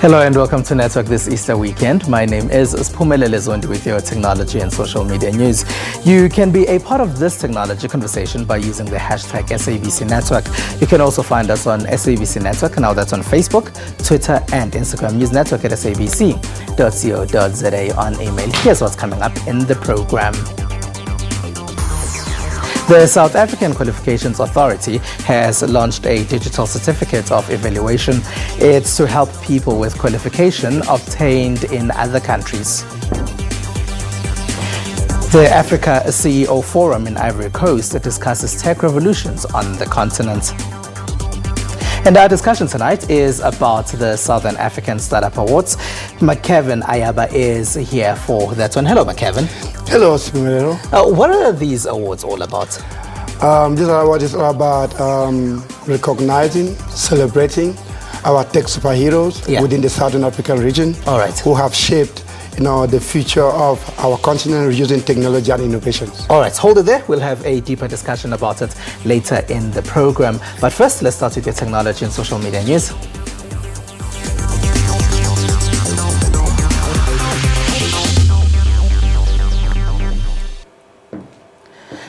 Hello and welcome to Network this Easter weekend. My name is Sphumelele Zondi with your technology and social media news. You can be a part of this technology conversation by using the hashtag SABC Network. You can also find us on SABC Network, now that's on Facebook, Twitter and Instagram. Use network at sabc.co.za on email. Here's what's coming up in the program. The South African Qualifications Authority has launched a digital certificate of evaluation. It's to help people with qualification obtained in other countries. The Africa CEO Forum in Ivory Coast discusses tech revolutions on the continent. And our discussion tonight is about the Southern African Startup Awards. Kevin Ayaba is here for that one. Hello, Kevin. Hello, Sphumelele. What are these awards all about? This award is all about recognizing, celebrating our tech superheroes within the Southern African region, who have shaped the future of our continent using technology and innovations. All right, hold it there. We'll have a deeper discussion about it later in the program. But first, let's start with your technology and social media news.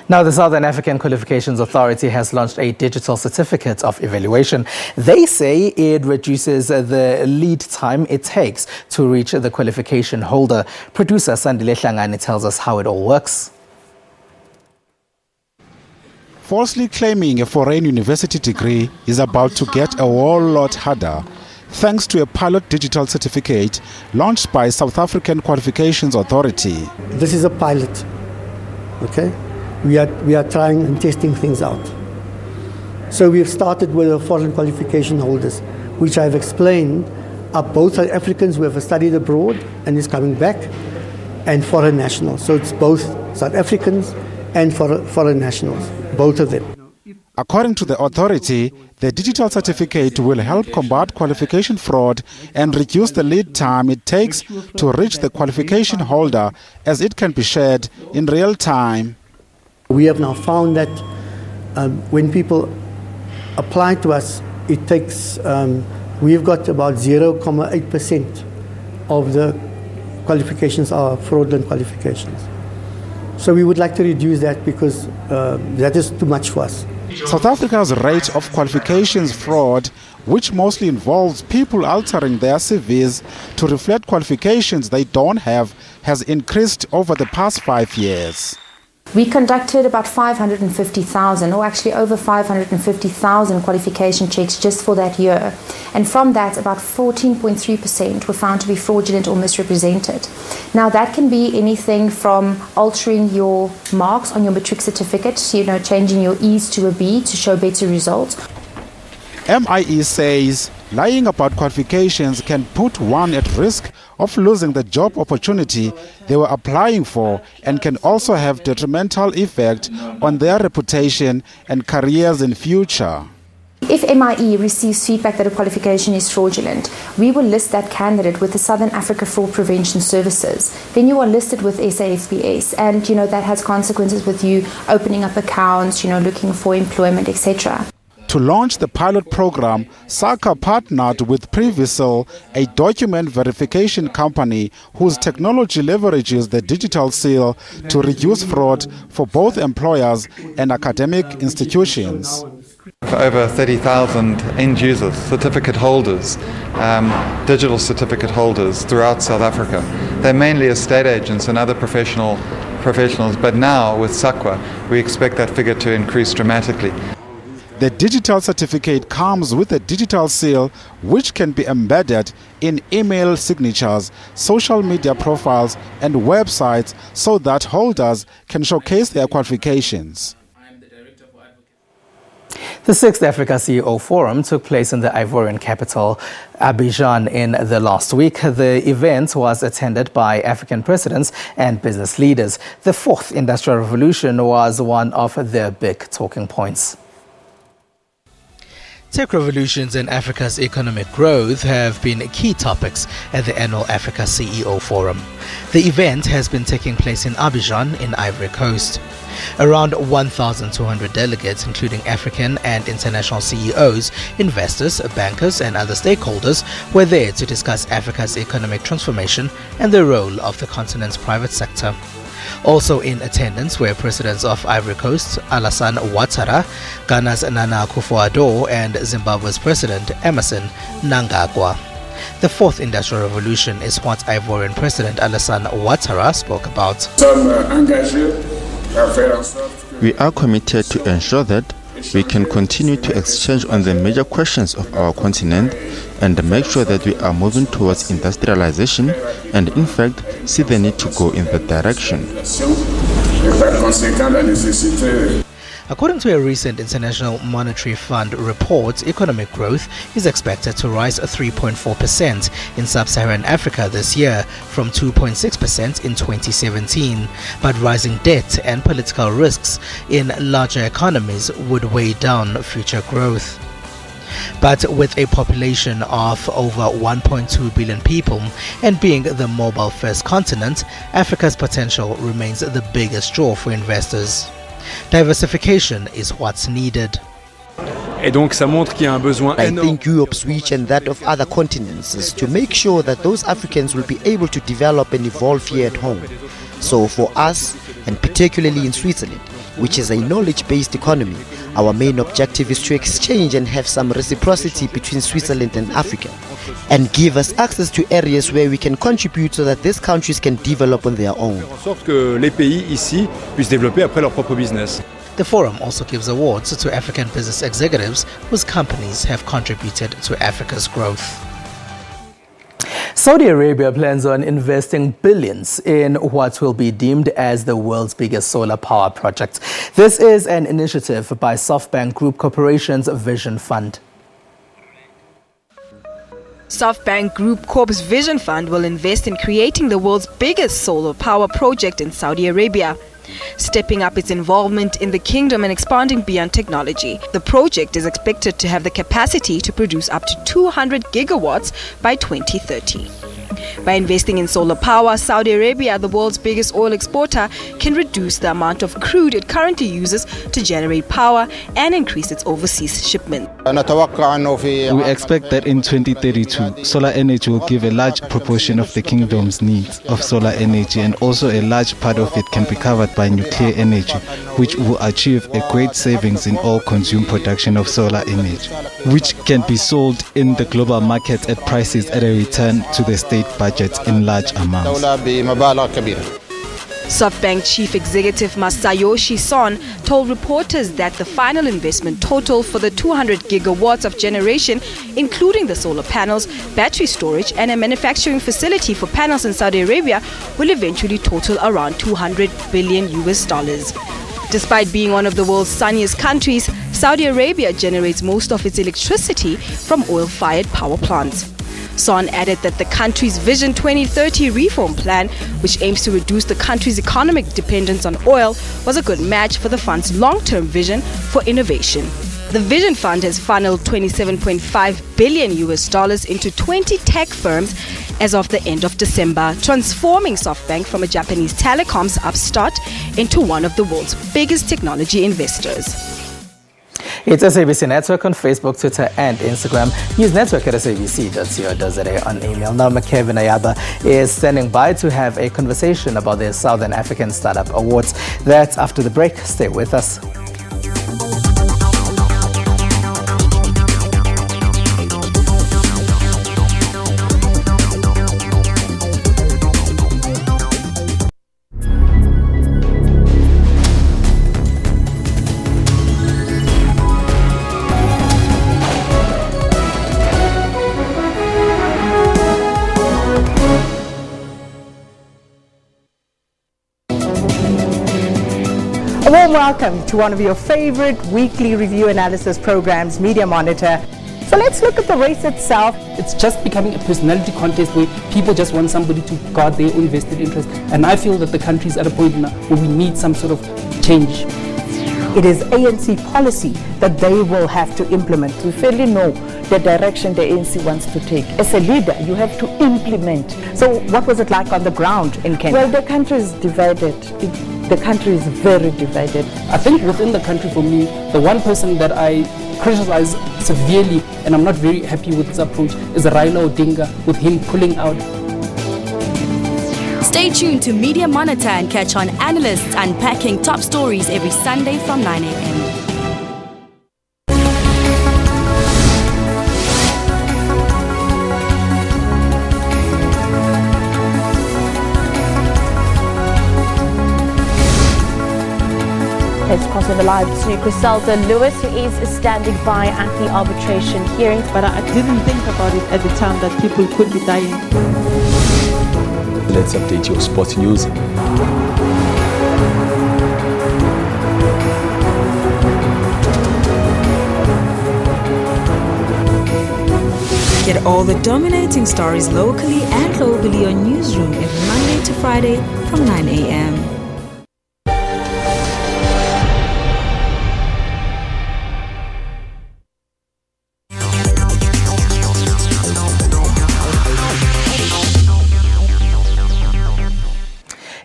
Now, the Southern African Qualifications Authority has launched a digital certificate of evaluation. They say it reduces the lead time it takes to reach the qualification holder. Producer Sandile Hlangani tells us how it all works. Falsely claiming a foreign university degree is about to get a whole lot harder thanks to a pilot digital certificate launched by South African Qualifications Authority. This is a pilot, okay? We are trying and testing things out. So we've started with the foreign qualification holders, which I've explained are both South Africans who have studied abroad and is coming back, and foreign nationals. So it's both South Africans and foreign nationals, both of them. According to the authority, the digital certificate will help combat qualification fraud and reduce the lead time it takes to reach the qualification holder, as it can be shared in real time. We have now found that when people apply to us, it takes, we've got about 0.8% of the qualifications are fraudulent qualifications. So we would like to reduce that because that is too much for us. South Africa's rate of qualifications fraud, which mostly involves people altering their CVs to reflect qualifications they don't have, has increased over the past 5 years. We conducted about 550,000, or actually over 550,000 qualification checks just for that year. And from that, about 14.3% were found to be fraudulent or misrepresented. Now, that can be anything from altering your marks on your matric certificate, changing your E's to a B to show better results. MIE says lying about qualifications can put one at risk of losing the job opportunity they were applying for, and can also have detrimental effect on their reputation and careers in future. If MIE receives feedback that a qualification is fraudulent, we will list that candidate with the Southern Africa Fraud Prevention Services. Then you are listed with SAFBS, and that has consequences with you opening up accounts, looking for employment, etc. To launch the pilot program, SACA partnered with Previsal, a document verification company whose technology leverages the digital seal to reduce fraud for both employers and academic institutions. Over 30,000 end users, certificate holders, digital certificate holders throughout South Africa. They're mainly estate agents and other professionals, but now with SACA, we expect that figure to increase dramatically. The digital certificate comes with a digital seal which can be embedded in email signatures, social media profiles and websites so that holders can showcase their qualifications. The 6th Africa CEO Forum took place in the Ivorian capital, Abidjan, in the last week. The event was attended by African presidents and business leaders. The 4th Industrial Revolution was one of their big talking points. Tech revolutions and Africa's economic growth have been key topics at the annual Africa CEO Forum. The event has been taking place in Abidjan in Ivory Coast. Around 1,200 delegates, including African and international CEOs, investors, bankers and other stakeholders, were there to discuss Africa's economic transformation and the role of the continent's private sector. Also in attendance were presidents of Ivory Coast, Alassane Ouattara, Ghana's Nana Akufo-Addo and Zimbabwe's President Emerson Mnangagwa. The fourth industrial revolution is what Ivorian President Alassane Ouattara spoke about. We are committed to ensure that we can continue to exchange on the major questions of our continent and make sure that we are moving towards industrialization and in fact see the need to go in that direction. According to a recent International Monetary Fund report, economic growth is expected to rise 3.4% in sub-Saharan Africa this year from 2.6% in 2017. But rising debt and political risks in larger economies would weigh down future growth. But with a population of over 1.2 billion people and being the mobile-first continent, Africa's potential remains the biggest draw for investors. Diversification is what's needed. I think Europe's reach and that of other continents is to make sure that those Africans will be able to develop and evolve here at home. So for us, and particularly in Switzerland, which is a knowledge-based economy, our main objective is to exchange and have some reciprocity between Switzerland and Africa, and give us access to areas where we can contribute so that these countries can develop on their own. The forum also gives awards to African business executives whose companies have contributed to Africa's growth. Saudi Arabia plans on investing billions in what will be deemed as the world's biggest solar power project. This is an initiative by SoftBank Group Corporation's Vision Fund. SoftBank Group Corp's Vision Fund will invest in creating the world's biggest solar power project in Saudi Arabia, stepping up its involvement in the kingdom and expanding beyond technology. The project is expected to have the capacity to produce up to 200 gigawatts by 2030. By investing in solar power, Saudi Arabia, the world's biggest oil exporter, can reduce the amount of crude it currently uses to generate power and increase its overseas shipment. We expect that in 2032, solar energy will give a large proportion of the kingdom's needs of solar energy, and also a large part of it can be covered by nuclear energy, which will achieve a great savings in all consumed production of solar energy, which can be sold in the global market at prices at a return to the state budgets in large amounts. SoftBank Chief Executive Masayoshi Son told reporters that the final investment total for the 200 gigawatts of generation, including the solar panels, battery storage and a manufacturing facility for panels in Saudi Arabia, will eventually total around $200 billion. Despite being one of the world's sunniest countries, Saudi Arabia generates most of its electricity from oil-fired power plants. Son added that the country's Vision 2030 reform plan, which aims to reduce the country's economic dependence on oil, was a good match for the fund's long-term vision for innovation. The Vision Fund has funneled $27.5 billion into 20 tech firms as of the end of December, transforming SoftBank from a Japanese telecoms upstart into one of the world's biggest technology investors. It's SABC Network on Facebook, Twitter and Instagram. Use network at sabc.co.za on email. Now Kevin Ayaba is standing by to have a conversation about the Southern African Startup Awards. That's after the break. Stay with us. A warm welcome to one of your favorite weekly review analysis programs, Media Monitor. So let's look at the race itself. It's just becoming a personality contest where people just want somebody to guard their own vested interest. And I feel that the country is at a point now where we need some sort of change. It is ANC policy that they will have to implement. We fairly know the direction the ANC wants to take. As a leader, you have to implement. So what was it like on the ground in Kenya? Well, the country is divided. the country is very divided. I think within the country, for me, the one person that I criticize severely, and I'm not very happy with his approach, is Raila Odinga, with him pulling out. Stay tuned to Media Monitor and catch on analysts unpacking top stories every Sunday from 9 a.m. Let's cross over live to Griselda Lewis, who is standing by at the arbitration hearings. But I didn't think about it at the time that people could be dying. Let's update your sports news. Get all the dominating stories locally and globally on Newsroom every Monday to Friday from 9 a.m.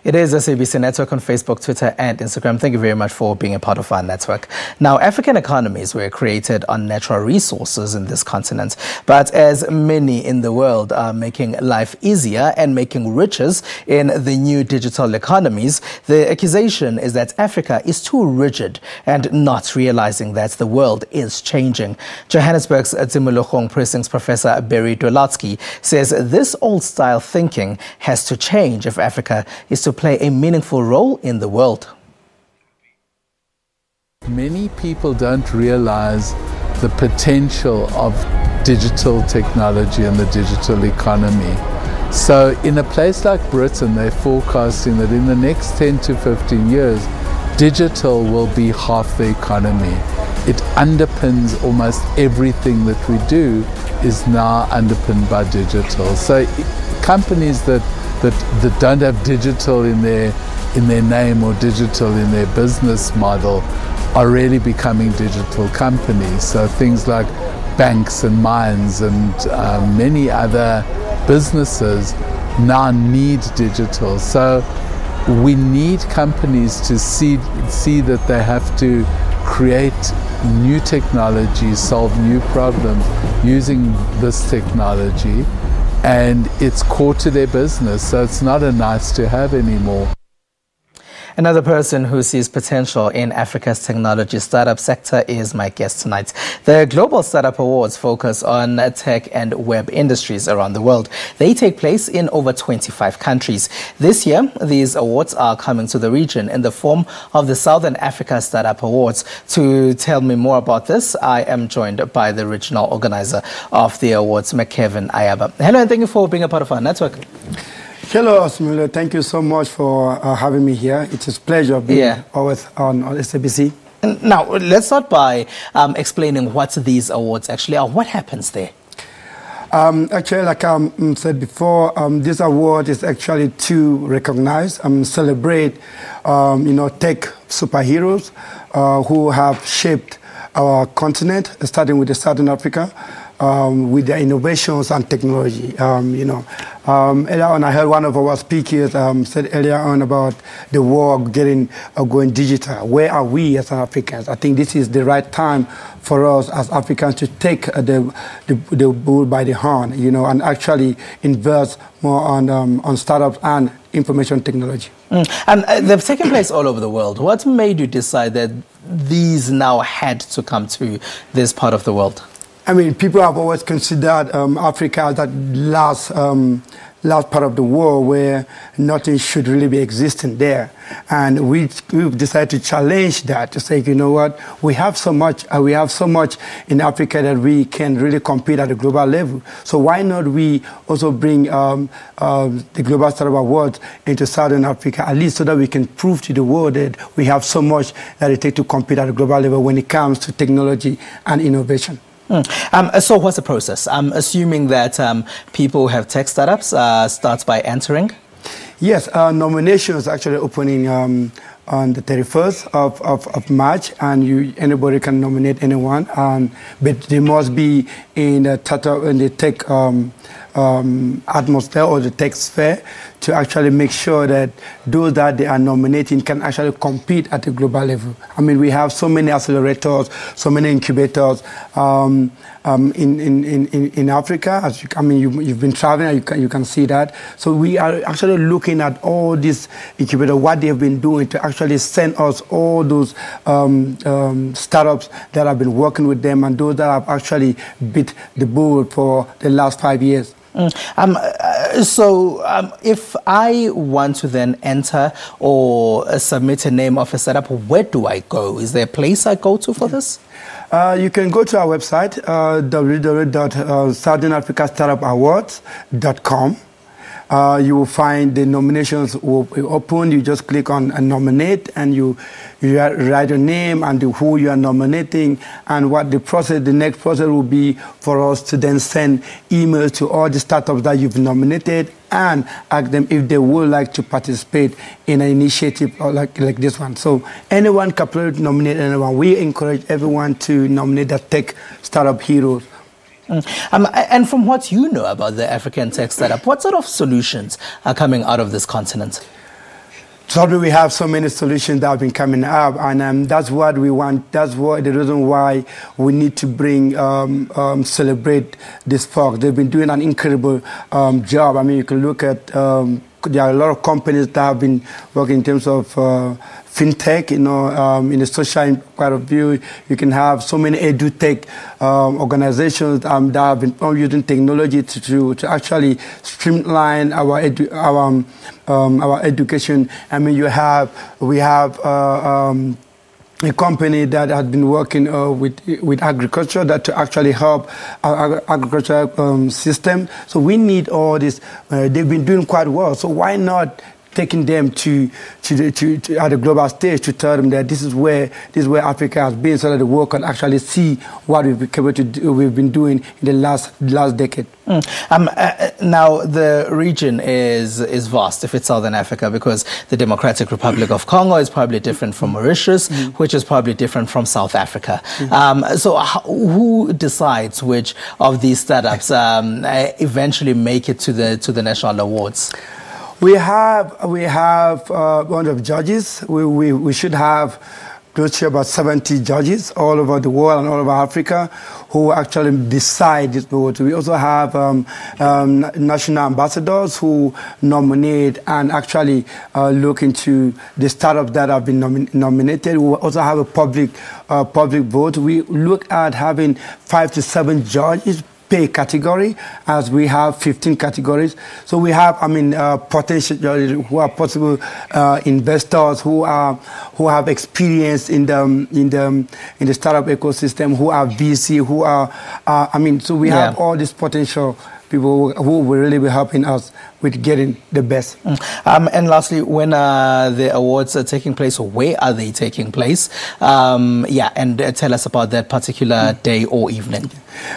It is SABC Network on Facebook, Twitter and Instagram. Thank you very much for being a part of our network. Now, African economies were created on natural resources in this continent. But as many in the world are making life easier and making riches in the new digital economies, the accusation is that Africa is too rigid and not realizing that the world is changing. Johannesburg's Tsimologong Precinct's Professor Barry Dwelatsky says this old-style thinking has to change if Africa is to play a meaningful role in the world. Many people don't realize the potential of digital technology and the digital economy. So in a place like Britain, they're forecasting that in the next 10 to 15 years, digital will be half the economy. It underpins almost everything that we do is now underpinned by digital. So companies that don't have digital in their name or digital in their business model are really becoming digital companies. So things like banks and mines and many other businesses now need digital. So we need companies to see that they have to create new technology, solve new problems using this technology. And it's core to their business, so it's not a nice to have anymore. Another person who sees potential in Africa's technology startup sector is my guest tonight. The Global Startup Awards focus on tech and web industries around the world. They take place in over 25 countries. This year, these awards are coming to the region in the form of the Southern Africa Startup Awards. To tell me more about this, I am joined by the regional organizer of the awards, McKevin Ayaba. Hello, and thank you for being a part of our network. Hello, Osmule. Thank you so much for having me here. It's a pleasure being always on SABC. Now, let's start by explaining what these awards actually are. What happens there? Actually, like I said before, this award is actually to recognize and celebrate, tech superheroes who have shaped our continent, starting with Southern Africa. With their innovations and technology. Earlier on, I heard one of our speakers said earlier on about the world going digital. Where are we as Africans? I think this is the right time for us as Africans to take the bull by the horn, and actually invest more on startups and information technology. And they've taken place all over the world. What made you decide that these now had to come to this part of the world? I mean, people have always considered Africa as that last part of the world where nothing should really be existing there. And we've decided to challenge that, to say, you know what, we have so much in Africa that we can really compete at the global level. So why not we also bring the Global Startup Awards into Southern Africa, at least so that we can prove to the world that we have so much that it takes to compete at the global level when it comes to technology and innovation. So what's the process? I'm assuming that people who have tech startups starts by entering? Yes, nominations actually opening on the 31st of March, and anybody can nominate anyone, but they must be in the tech atmosphere or the tech sphere to actually make sure that those that they are nominating can actually compete at a global level. I mean, we have so many accelerators, so many incubators in Africa. As you've been traveling, you can see that. So we are actually looking at all these incubators, what they have been doing to actually send us all those startups that have been working with them and those that have actually beat the board for the last 5 years. So if I want to then enter or submit a name of a startup, where do I go? Is there a place I go to for this? You can go to our website, www.southernafricastartupawards.com. You will find the nominations will be open. You just click on nominate and you write your name and who you are nominating and what the next process will be for us to then send emails to all the startups that you've nominated and ask them if they would like to participate in an initiative like this one. So anyone can nominate anyone. We encourage everyone to nominate the tech startup heroes. And from what you know about the African tech startup, what sort of solutions are coming out of this continent? Certainly, we have so many solutions that have been coming up, and that's what we want. That's the reason why we need to bring, celebrate these folks. They've been doing an incredible job. I mean, you can look at, there are a lot of companies that have been working in terms of fintech, in the social point of view. You can have so many edutech organizations that have been using technology to actually streamline our education. I mean, we have a company that has been working with agriculture to actually help our agricultural system. So we need all this. They've been doing quite well. So why not taking them to at the global stage to tell them that this is where Africa has been, so that the world can actually see what we've been doing in the last decade. Now the region is vast if it's Southern Africa, because the Democratic Republic of Congo is probably different from Mauritius, which is probably different from South Africa. So who decides which of these startups eventually make it to the national awards? We have a bunch of judges. We should have close to about 70 judges all over the world and all over Africa who actually decide this vote. We also have national ambassadors who nominate and actually look into the startups that have been nominated. We also have a public vote. We look at having 5 to 7 judges pay category, as we have 15 categories. So we have, potential who are possible investors who have experience in the startup ecosystem, who are VC, who are so we have all these potential people who will really be helping us with getting the best. And lastly, when the awards are taking place, or where are they taking place? And tell us about that particular day or evening.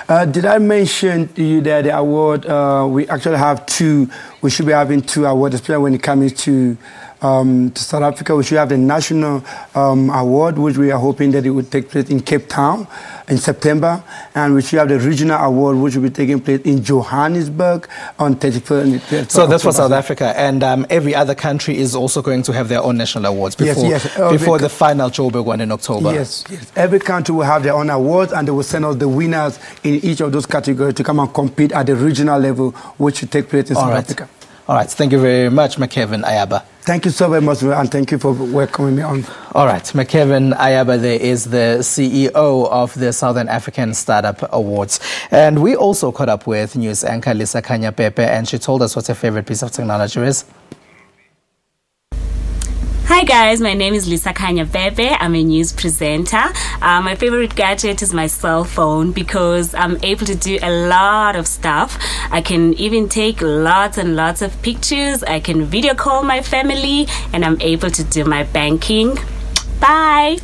Did I mention to you that the award, we actually have 2, we should be having 2 awards, especially when it comes to South Africa. We should have the national award, which we are hoping that it would take place in Cape Town in September, and we should have the regional award, which will be taking place in Johannesburg on 31st. So that's for South Africa, and every other country is also going to have their own national awards before the final Joburg one in October. Yes. Every country will have their own awards, and they will send us the winners in each of those categories to come and compete at the regional level, which will take place in South Africa. All right. Thank you very much, McKevin Ayaba. Thank you so very much, and thank you for welcoming me on. All right. McKevin Ayaba there is the CEO of the Southern African Startup Awards. And we also caught up with news anchor Lisa Kanya-Pepe, and she told us what her favorite piece of technology is. Hi guys, my name is Lisa Kanya-Pepe. I'm a news presenter. My favorite gadget is my cell phone because I'm able to do a lot of stuff. I can even take lots and lots of pictures. I can video call my family, and I'm able to do my banking. Bye!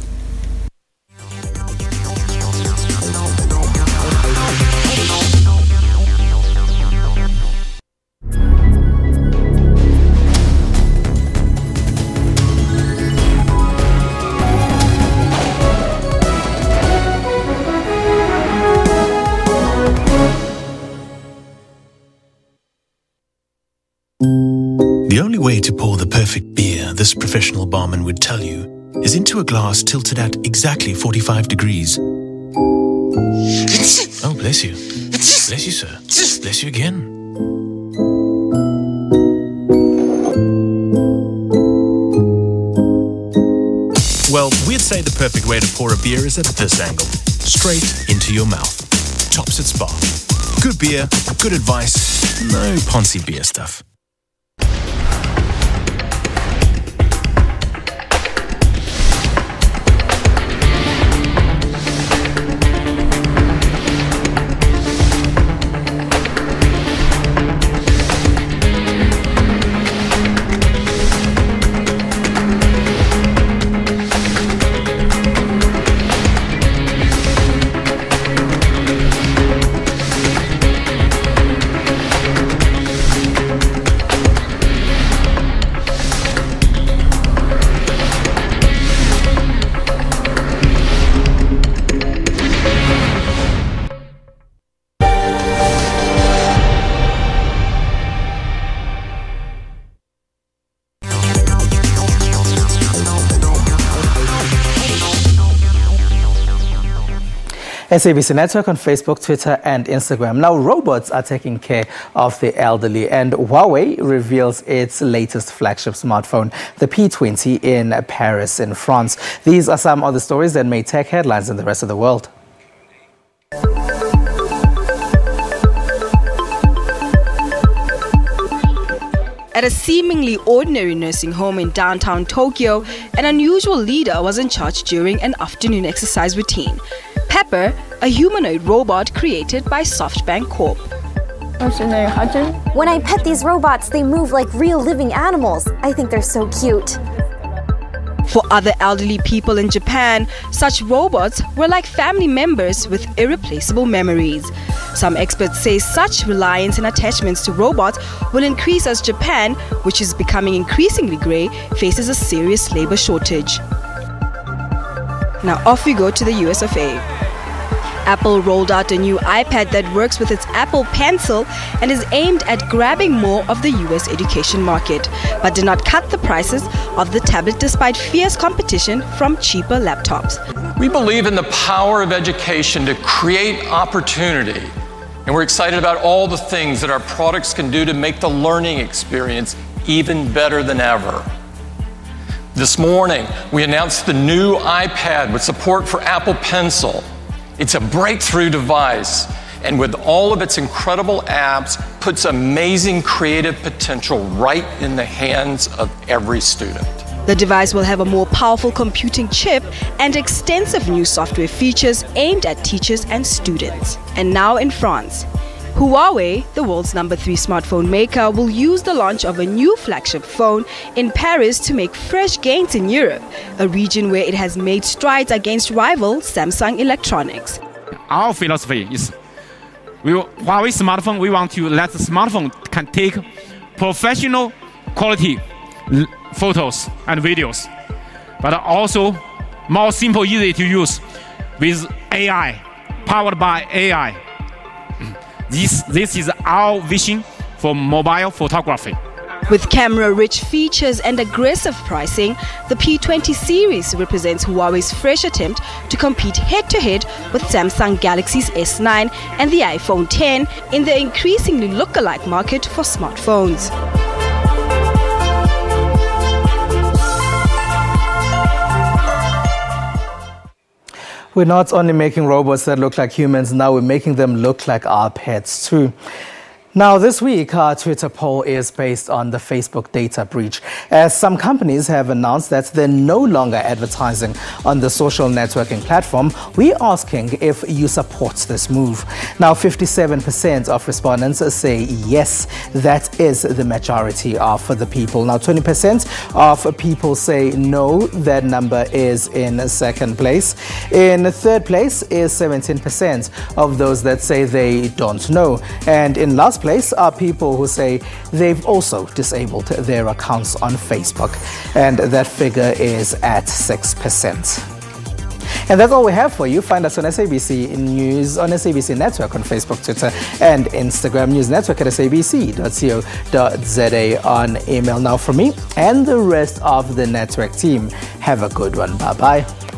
way to pour the perfect beer, this professional barman would tell you, is into a glass tilted at exactly 45 degrees. Oh, bless you. Bless you, sir. Bless you again. Well, we'd say the perfect way to pour a beer is at this angle, straight into your mouth. Tops at Spa. Good beer, good advice, no Ponzi beer stuff. SABC Network on Facebook, Twitter and Instagram. Now, robots are taking care of the elderly, and Huawei reveals its latest flagship smartphone, the P20, in Paris, in France. These are some of the stories that made tech headlines in the rest of the world. At a seemingly ordinary nursing home in downtown Tokyo, an unusual leader was in charge during an afternoon exercise routine. Pepper, a humanoid robot created by SoftBank Corp. When I pet these robots, they move like real living animals. I think they're so cute. For other elderly people in Japan, such robots were like family members with irreplaceable memories. Some experts say such reliance and attachments to robots will increase as Japan, which is becoming increasingly grey, faces a serious labour shortage. Now off we go to the US of A. Apple rolled out a new iPad that works with its Apple Pencil and is aimed at grabbing more of the US education market, but did not cut the prices of the tablet despite fierce competition from cheaper laptops. We believe in the power of education to create opportunity, and we're excited about all the things that our products can do to make the learning experience even better than ever. This morning, we announced the new iPad with support for Apple Pencil. It's a breakthrough device, and with all of its incredible apps, puts amazing creative potential right in the hands of every student. The device will have a more powerful computing chip and extensive new software features aimed at teachers and students. And now in France, Huawei, the world's #3 smartphone maker, will use the launch of a new flagship phone in Paris to make fresh gains in Europe, a region where it has made strides against rival Samsung Electronics. Our philosophy is, Huawei smartphone, we want to let the smartphone can take professional quality photos and videos, but also more simple, easy to use with AI, powered by AI. This is our vision for mobile photography. With camera-rich features and aggressive pricing, the P20 series represents Huawei's fresh attempt to compete head-to-head with Samsung Galaxy's S9 and the iPhone X in the increasingly look-alike market for smartphones. We're not only making robots that look like humans, now we're making them look like our pets too. Now, this week, our Twitter poll is based on the Facebook data breach, as some companies have announced that they're no longer advertising on the social networking platform. We're asking if you support this move. Now, 57% of respondents say yes, that is the majority of the people. Now, 20% of people say no, that number is in second place. In third place is 17% of those that say they don't know. And in last place are people who say they've also disabled their accounts on Facebook, and that figure is at 6%. And that's all we have for you. Find us on SABC News, on SABC Network, on Facebook, Twitter, and Instagram. News Network at sabc.co.za on email. Now from me and the rest of the network team, have a good one. Bye-bye.